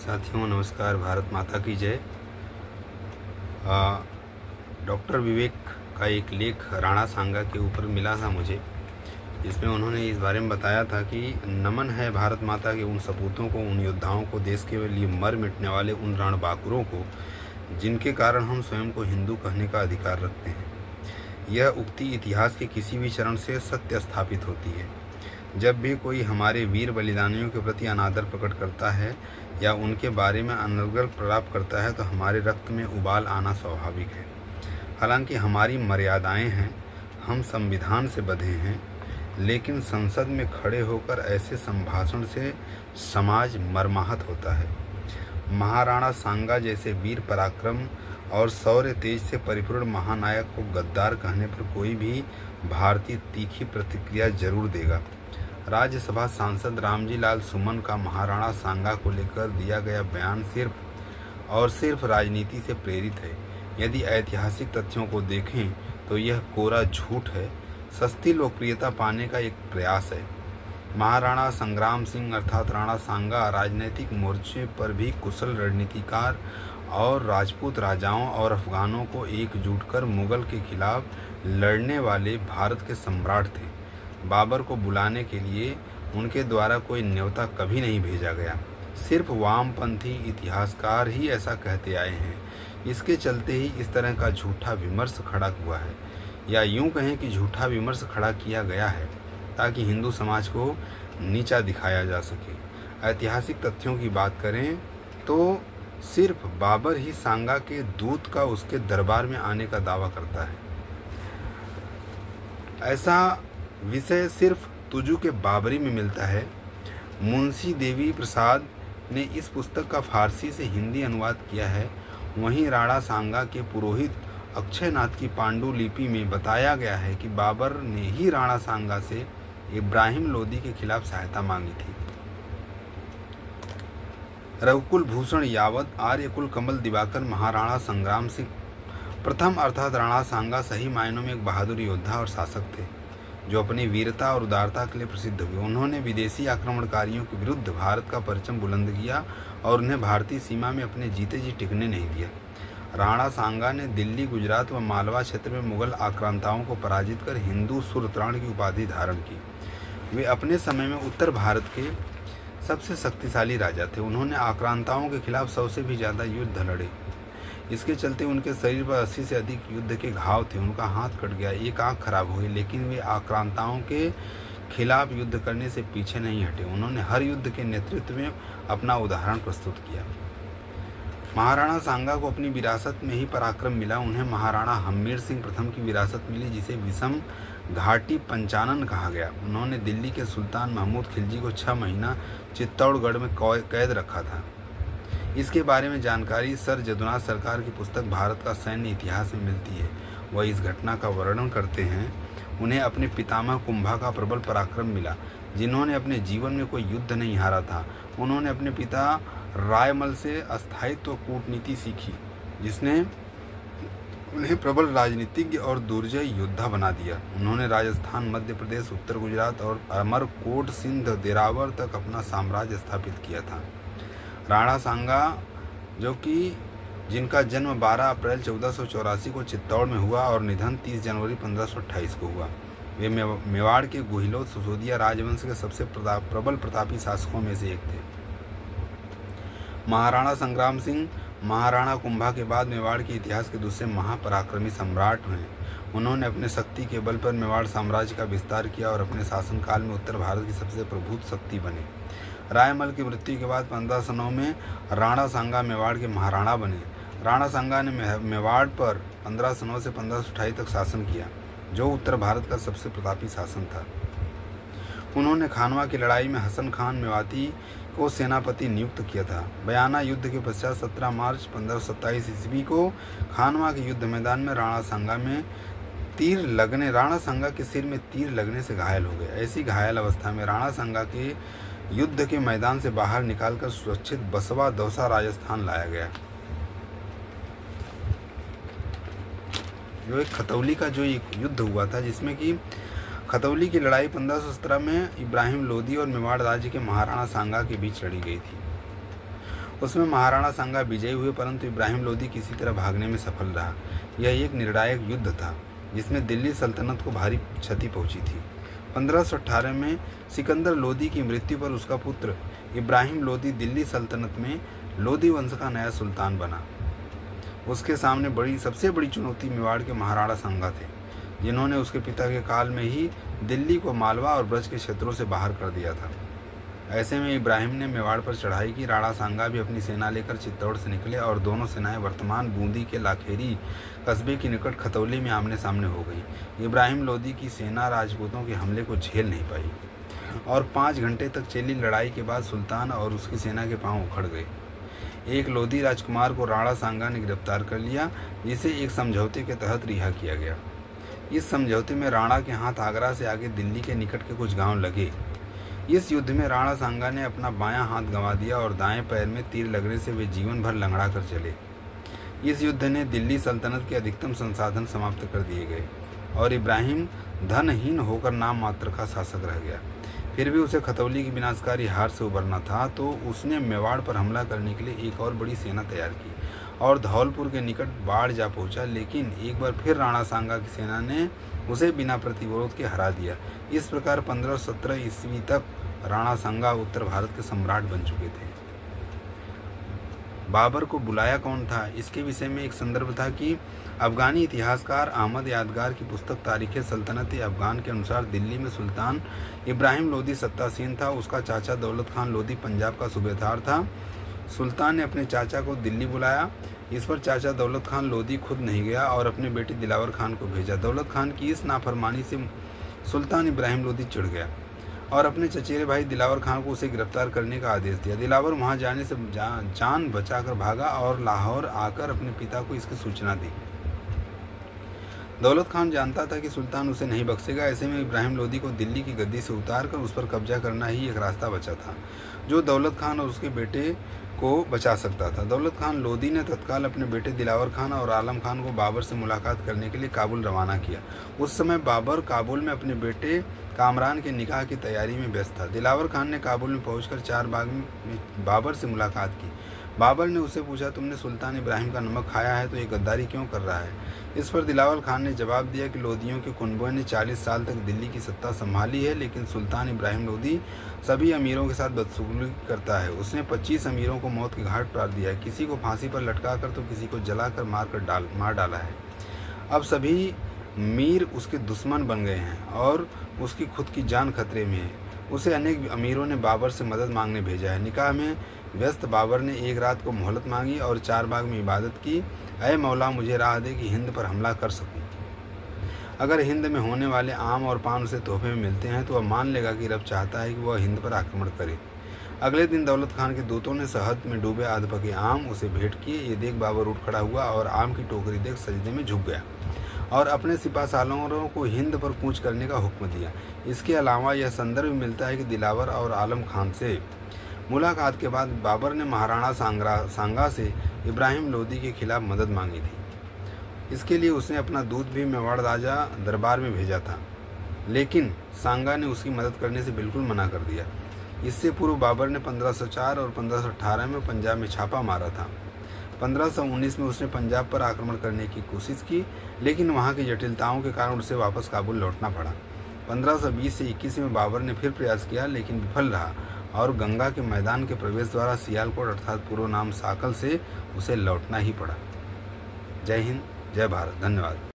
साथियों नमस्कार। भारत माता की जय। डॉक्टर विवेक का एक लेख राणा सांगा के ऊपर मिला था मुझे, जिसमें उन्होंने इस बारे में बताया था कि नमन है भारत माता के उन सपूतों को, उन योद्धाओं को, देश के लिए मर मिटने वाले उन रणबांकुरों को, जिनके कारण हम स्वयं को हिंदू कहने का अधिकार रखते हैं। यह उक्ति इतिहास के किसी भी चरण से सत्य स्थापित होती है। जब भी कोई हमारे वीर बलिदानियों के प्रति अनादर प्रकट करता है या उनके बारे में अनर्गल प्रलाप करता है तो हमारे रक्त में उबाल आना स्वाभाविक है। हालांकि हमारी मर्यादाएं हैं, हम संविधान से बंधे हैं, लेकिन संसद में खड़े होकर ऐसे संभाषण से समाज मर्माहत होता है। महाराणा सांगा जैसे वीर पराक्रम और शौर्य तेज से परिपूर्ण महानायक को गद्दार कहने पर कोई भी भारतीय तीखी प्रतिक्रिया जरूर देगा। राज्यसभा सांसद रामजी लाल सुमन का महाराणा सांगा को लेकर दिया गया बयान सिर्फ और सिर्फ राजनीति से प्रेरित है। यदि ऐतिहासिक तथ्यों को देखें तो यह कोरा झूठ है, सस्ती लोकप्रियता पाने का एक प्रयास है। महाराणा संग्राम सिंह अर्थात राणा सांगा राजनीतिक मोर्चे पर भी कुशल रणनीतिकार और राजपूत राजाओं और अफगानों को एकजुट कर मुगल के खिलाफ लड़ने वाले भारत के सम्राट थे। बाबर को बुलाने के लिए उनके द्वारा कोई न्योता कभी नहीं भेजा गया। सिर्फ वामपंथी इतिहासकार ही ऐसा कहते आए हैं। इसके चलते ही इस तरह का झूठा विमर्श खड़ा हुआ है, या यूं कहें कि झूठा विमर्श खड़ा किया गया है ताकि हिंदू समाज को नीचा दिखाया जा सके। ऐतिहासिक तथ्यों की बात करें तो सिर्फ बाबर ही सांगा के दूत का उसके दरबार में आने का दावा करता है। ऐसा विषय सिर्फ तुजू के बाबरी में मिलता है। मुंशी देवी प्रसाद ने इस पुस्तक का फारसी से हिंदी अनुवाद किया है। वहीं राणा सांगा के पुरोहित अक्षयनाथ की पांडुलिपि में बताया गया है कि बाबर ने ही राणा सांगा से इब्राहिम लोदी के खिलाफ सहायता मांगी थी। रघुकुल भूषण यावत आर्यकुल कमल दिवाकर महाराणा संग्राम सिंह प्रथम अर्थात राणा सांगा सही मायनों में एक बहादुर योद्धा और शासक थे, जो अपनी वीरता और उदारता के लिए प्रसिद्ध हुए। उन्होंने विदेशी आक्रमणकारियों के विरुद्ध भारत का परचम बुलंद किया और उन्हें भारतीय सीमा में अपने जीते जी टिकने नहीं दिया। राणा सांगा ने दिल्ली, गुजरात व मालवा क्षेत्र में मुगल आक्रांताओं को पराजित कर हिंदू सुरत्राण की उपाधि धारण की। वे अपने समय में उत्तर भारत के सबसे शक्तिशाली राजा थे। उन्होंने आक्रांताओं के खिलाफ 100 से भी ज़्यादा युद्ध लड़े। इसके चलते उनके शरीर पर 80 से अधिक युद्ध के घाव थे। उनका हाथ कट गया, एक आंख खराब हुई, लेकिन वे आक्रांताओं के खिलाफ युद्ध करने से पीछे नहीं हटे। उन्होंने हर युद्ध के नेतृत्व में अपना उदाहरण प्रस्तुत किया। महाराणा सांगा को अपनी विरासत में ही पराक्रम मिला। उन्हें महाराणा हम्मीर सिंह प्रथम की विरासत मिली, जिसे विषम घाटी पंचानन कहा गया। उन्होंने दिल्ली के सुल्तान महमूद खिलजी को 6 महीना चित्तौड़गढ़ में कैद रखा था। इसके बारे में जानकारी सर जदुनाथ सरकार की पुस्तक भारत का सैन्य इतिहास में मिलती है। वह इस घटना का वर्णन करते हैं। उन्हें अपने पितामह कुंभा का प्रबल पराक्रम मिला, जिन्होंने अपने जीवन में कोई युद्ध नहीं हारा था। उन्होंने अपने पिता रायमल से अस्थायित्व कूटनीति सीखी, जिसने उन्हें प्रबल राजनीतिज्ञ और दुर्जय योद्धा बना दिया। उन्होंने राजस्थान, मध्य प्रदेश, उत्तर गुजरात और अमरकोट, सिंध, देरावर तक अपना साम्राज्य स्थापित किया था। राणा सांगा, जो कि जिनका जन्म 12 अप्रैल 1484 को चित्तौड़ में हुआ और निधन 30 जनवरी 1528 को हुआ, वे मेवाड़ के गुहिलोत सिसोदिया राजवंश के सबसे प्रबल प्रतापी शासकों में से एक थे। महाराणा संग्राम सिंह महाराणा कुंभा के बाद मेवाड़ के इतिहास के दूसरे महापराक्रमी सम्राट हैं। उन्होंने अपने शक्ति के बल पर मेवाड़ साम्राज्य का विस्तार किया और अपने शासनकाल में उत्तर भारत की सबसे प्रभुत्व शक्ति बने। रायमल की मृत्यु के बाद 1509 में राणा सांगा मेवाड़ के महाराणा बने। राणा सांगा ने मेवाड़ पर 1509 से 1528 तक शासन किया, जो उत्तर भारत का सबसे प्रतापी शासन था। उन्होंने खानवा की लड़ाई में हसन खान मेवाती को सेनापति नियुक्त किया था। बयाना युद्ध के पश्चात 17 मार्च 1527 ईस्वी को खानवा के युद्ध मैदान में राणा सांगा के सिर में तीर लगने से घायल हो गए। ऐसी घायल अवस्था में राणा सांगा के युद्ध के मैदान से बाहर निकालकर सुरक्षित बसवा दौसा राजस्थान लाया गया। जो एक खतौली का जो एक युद्ध हुआ था, जिसमें कि खतौली की लड़ाई 1517 में इब्राहिम लोदी और मेवाड़ राज्य के महाराणा सांगा के बीच लड़ी गई थी। उसमें महाराणा सांगा विजयी हुए, परंतु इब्राहिम लोदी किसी तरह भागने में सफल रहा। यह एक निर्णायक युद्ध था जिसमें दिल्ली सल्तनत को भारी क्षति पहुंची थी। 1518 में सिकंदर लोदी की मृत्यु पर उसका पुत्र इब्राहिम लोदी दिल्ली सल्तनत में लोदी वंश का नया सुल्तान बना। उसके सामने सबसे बड़ी चुनौती मेवाड़ के महाराणा सांगा थे, जिन्होंने उसके पिता के काल में ही दिल्ली को मालवा और ब्रज के क्षेत्रों से बाहर कर दिया था। ऐसे में इब्राहिम ने मेवाड़ पर चढ़ाई की। राणा सांगा भी अपनी सेना लेकर चित्तौड़ से निकले और दोनों सेनाएं वर्तमान बूंदी के लाखेरी कस्बे के निकट खतौली में आमने सामने हो गई। इब्राहिम लोदी की सेना राजपूतों के हमले को झेल नहीं पाई और 5 घंटे तक चली लड़ाई के बाद सुल्तान और उसकी सेना के पांव उखड़ गए। एक लोदी राजकुमार को राणा सांगा ने गिरफ्तार कर लिया, जिसे एक समझौते के तहत रिहा किया गया। इस समझौते में राणा के हाथ आगरा से आगे दिल्ली के निकट के कुछ गांव लगे। इस युद्ध में राणा सांगा ने अपना बायां हाथ गंवा दिया और दाएं पैर में तीर लगने से वे जीवन भर लंगड़ा कर चले। इस युद्ध ने दिल्ली सल्तनत के अधिकतम संसाधन समाप्त कर दिए गए और इब्राहिम धनहीन होकर नाम मात्र का शासक रह गया। फिर भी उसे खतौली की विनाशकारी हार से उबरना था, तो उसने मेवाड़ पर हमला करने के लिए एक और बड़ी सेना तैयार की और धौलपुर के निकट बाढ़ जा पहुंचा। लेकिन एक बार फिर राणा सांगा की सेना ने उसे बिना प्रतिरोध के हरा दिया। इस प्रकार 1517 ईस्वी तक राणा सांगा उत्तर भारत के सम्राट बन चुके थे। बाबर को बुलाया कौन था, इसके विषय में एक संदर्भ था कि अफगानी इतिहासकार अहमद यादगार की पुस्तक तारीख़ सल्तनत अफगान के अनुसार दिल्ली में सुल्तान इब्राहिम लोदी सत्तासीन था। उसका चाचा दौलत खान लोदी पंजाब का सूबेदार था। सुल्तान ने अपने चाचा को दिल्ली बुलाया। इस पर चाचा दौलत खान लोदी खुद नहीं गया और अपने बेटे दिलावर खान को भेजा। दौलत खान की इस नाफरमानी से सुल्तान इब्राहिम लोदी चिढ़ गया और अपने चचेरे भाई दिलावर खान को उसे गिरफ्तार करने का आदेश दिया। दिलावर वहां जाने से जान बचाकर भागा और लाहौर आकर अपने पिता को इसकी सूचना दी। दौलत खान जानता था कि सुल्तान उसे नहीं बख्शेगा। ऐसे में इब्राहिम लोदी को दिल्ली की गद्दी से उतारकर उस पर कब्जा करना ही एक रास्ता बचा था जो दौलत खान और उसके बेटे को बचा सकता था। दौलत खान लोदी ने तत्काल अपने बेटे दिलावर खान और आलम खान को बाबर से मुलाकात करने के लिए काबुल रवाना किया। उस समय बाबर काबुल में अपने बेटे कामरान के निकाह की तैयारी में व्यस्त था। दिलावर खान ने काबुल में पहुंचकर चारबाग में बाबर से मुलाकात की। बाबर ने उससे पूछा, तुमने सुल्तान इब्राहिम का नमक खाया है तो ये गद्दारी क्यों कर रहा है। इस पर दिलावर खान ने जवाब दिया कि लोदियों के कुनबों ने 40 साल तक दिल्ली की सत्ता संभाली है, लेकिन सुल्तान इब्राहिम लोदी सभी अमीरों के साथ बदसलूकी करता है। उसने 25 अमीरों को मौत के घाट उतार दिया है, किसी को फांसी पर लटकाकर तो किसी को जलाकर मार डाला है। अब सभी मीर उसके दुश्मन बन गए हैं और उसकी खुद की जान खतरे में है। उसे अनेक अमीरों ने बाबर से मदद मांगने भेजा है। निकाह में व्यस्त बाबर ने एक रात को मोहलत मांगी और चारबाग में इबादत की। ऐ मौला, मुझे राह दे कि हिंद पर हमला कर सकूं। अगर हिंद में होने वाले आम और पान उसे तोहफे में मिलते हैं तो वह मान लेगा कि रब चाहता है कि वह हिंद पर आक्रमण करे। अगले दिन दौलत खान के दूतों ने शहद में डूबे आध पके आम उसे भेंट किए। ये देख बाबर उठ खड़ा हुआ और आम की टोकरी देख सजदे में झुक गया और अपने सिपा सालारों को हिंद पर कूच करने का हुक्म दिया। इसके अलावा यह संदर्भ मिलता है कि दिलावर और आलम खान से मुलाकात के बाद बाबर ने महाराणा सांगा से इब्राहिम लोदी के खिलाफ मदद मांगी थी। इसके लिए उसने अपना दूत भी मेवाड़ राजा दरबार में भेजा था, लेकिन सांगा ने उसकी मदद करने से बिल्कुल मना कर दिया। इससे पूर्व बाबर ने 1504 और 1518 में पंजाब में छापा मारा था। 1519 में उसने पंजाब पर आक्रमण करने की कोशिश की, लेकिन वहां की जटिलताओं के कारण उसे वापस काबुल लौटना पड़ा। 1520 से 21 में बाबर ने फिर प्रयास किया, लेकिन विफल रहा और गंगा के मैदान के प्रवेश द्वारा सियालकोट अर्थात पूर्व नाम साकल से उसे लौटना ही पड़ा। जय हिंद, जय भारत, धन्यवाद।